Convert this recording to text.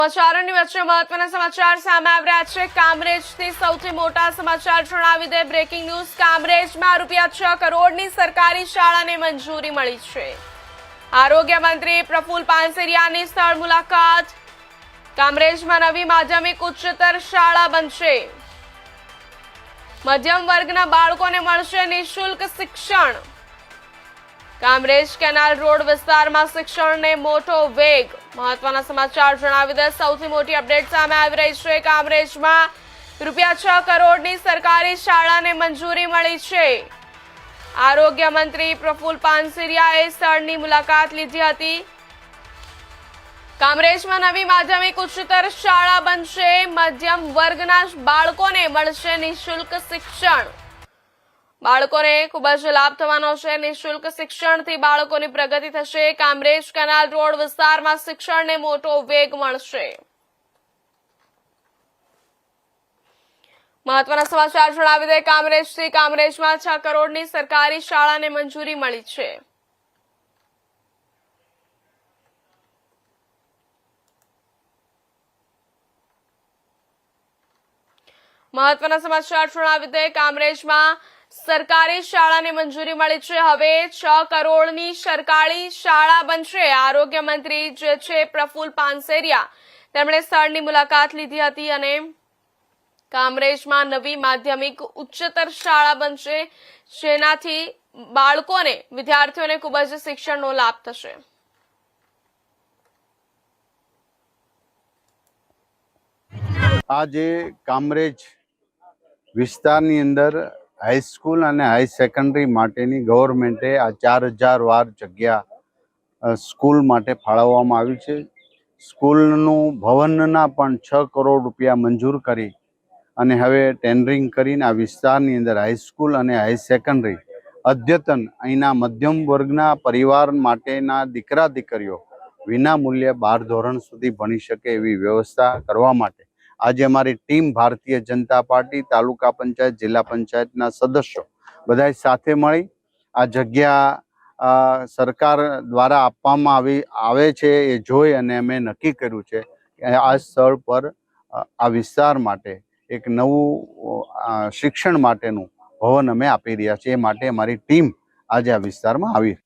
સમાચારોની વચ્ચે મહત્વના સમાચાર સામે આવી રહ્યા છે। કામરેજથી સૌથી મોટા સમાચાર જણાવી દે। Breaking news. કામરેજમાં ₹6 કરોડની સરકારી શાળાને મંજૂરી મળી છે। આરોગ્ય મંત્રી પ્રફુલ પાનસેરિયાની સ્થળ મુલાકાત। કામરેજમાં નવી માધ્યમિક ઉચ્ચતર શાળા બનશે। મધ્યમ વર્ગના બાળકોને મળશે નિઃશુલ્ક શિક્ષણ। કામરેજ કેનાલ રોડ વિસ્તારમાં શિક્ષણને મોટો વેગ। મહત્વના સમાચાર જણાવી દે। સૌથી મોટી અપડેટ સામે આવી રહી છે। કામરેજમાં ₹6 કરોડની સરકારી શાળાને મંજૂરી મળી છે। આરોગ્ય મંત્રી પ્રફુલ પાનસેરિયાએ સ્થળની મુલાકાત લીધી હતી। કામરેજમાં નવી માધ્યમિક ઉચ્ચતર શાળા બનશે। મધ્યમ વર્ગના બાળકોને મળશે નિઃશુલ્ક શિક્ષણ। બાળકોને ખૂબ જ લાભ થવાનો છે। નિઃશુલ્ક શિક્ષણથી બાળકોની પ્રગતિ થશે। કામરેજ કેનાલ રોડ વિસ્તારમાં શિક્ષણને મોટો વેગ મળશે। મહત્વના સમાચાર જણાવી દે। કામરેજમાં 6 કરોડની સરકારી શાળાને મંજૂરી મળી છે। મહત્વના સમાચાર જણાવી દે। કામરેજમાં સરકારી શાળાને મંજૂરી મળી છે। હવે 6 કરોડની સરકારી શાળા બનશે। આરોગ્ય મંત્રી જે છે પ્રફુલ પાનસેરિયા તેમણે સ્થળની મુલાકાત લીધી હતી અને કામરેજમાં નવી માધ્યમિક ઉચ્ચતર શાળા બનશે, જેનાથી બાળકોને વિદ્યાર્થીઓને ખૂબ જ શિક્ષણનો લાભ થશે। આજે કામરેજ વિસ્તારની અંદર હાઈસ્કૂલ અને હાઈ સેકન્ડરી માટેની ગવર્મેન્ટે આ 4000 વાર જગ્યા સ્કૂલ માટે ફાળવવામાં આવી છે। સ્કૂલનું ભવનના પણ 6 કરોડ રૂપિયા મંજૂર કરી અને હવે ટેન્ડરિંગ કરીને આ વિસ્તારની અંદર હાઈસ્કૂલ અને હાઈ સેકન્ડરી અદ્યતન અહીંના મધ્યમ વર્ગના પરિવાર માટેના દીકરા દીકરીઓ વિના મૂલ્યે 12 ધોરણ સુધી ભણી શકે એવી વ્યવસ્થા કરવા માટે આજે અમારી ટીમ ભારતીય જનતા પાર્ટી તાલુકા પંચાયત જિલ્લા પંચાયતના સદસ્યો બધા સાથે મળી આ જગ્યા સરકાર દ્વારા આપવામાં આવે છે એ જોઈ અને અમે નક્કી કર્યું છે કે આ સ્થળ પર આ વિસ્તાર માટે એક નવું શિક્ષણ માટેનું ભવન અમે આપી રહ્યા છીએ। એ માટે અમારી ટીમ આજે આ વિસ્તારમાં આવી।